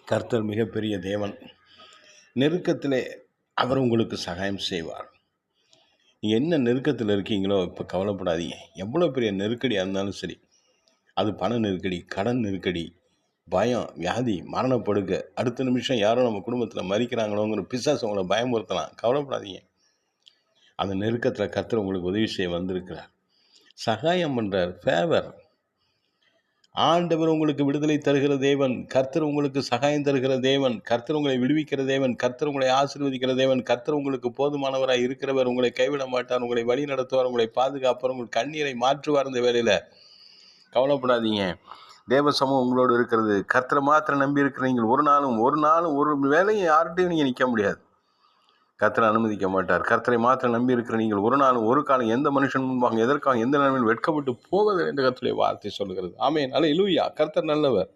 கர்த்தர் மிகப்பெரிய தேவன். நெருக்கத்திலே அவர் உங்களுக்கு சகாயம் செய்வார். நீங்கள் என்ன நெருக்கத்தில் இருக்கீங்களோ இப்போ கவலைப்படாதீங்க. எவ்வளோ பெரிய நெருக்கடியாக இருந்தாலும் சரி, அது பண நெருக்கடி, கடன் நெருக்கடி, பயம், வியாதி, மரணப்படுக்க, அடுத்த நிமிஷம் யாரோ நம்ம குடும்பத்தில் மறிக்கிறாங்களோங்கிற பிசாசு உங்களை பயமுறுத்தலாம். கவலைப்படாதீங்க. அந்த நெருக்கத்தில் கர்த்தர் உங்களுக்கு உதவி செய்ய வந்திருக்கிறார். சகாயம் பண்ணுறார். ஃபேவர். ஆண்டவர் உங்களுக்கு விடுதலை தருகிற தேவன். கர்த்தர் உங்களுக்கு சகாயம் தருகிற தேவன். கர்த்தர் உங்களை விடுவிக்கிற தேவன். கர்த்தர் உங்களை ஆசீர்வதிக்கிற தேவன். கர்த்தர் உங்களுக்கு போதுமானவராக இருக்கிறவர். உங்களை கைவிட மாட்டார். உங்களை வழி நடத்துவார். உங்களை பாதுகாப்பார். உங்கள் கண்ணீரை மாற்றுவார். இந்த வேலையில் கவலைப்படாதீங்க. தேவ சமூகம் உங்களோடு இருக்கிறது. கர்த்தரை மாத்திரம் நம்பி இருக்கிற நீங்கள் ஒரு நாளும் ஒரு வேலையும் யார்கிட்டையும் நீங்கள் நிற்க முடியாது. கர்த்தரை அனுமதிக்க மாட்டார். கர்த்தரை மாத்திரம் நம்பி இருக்கிற நீங்கள் ஒரு காலம் எந்த மனுஷன் முன்பாக எதற்காக எந்த நிலைமையில் வெட்கப்பட்டு போவதில்லை என்று கர்த்தருடைய வார்த்தை சொல்லுகிறது. ஆமென். அல்லேலூயா. கர்த்தர் நல்லவர்.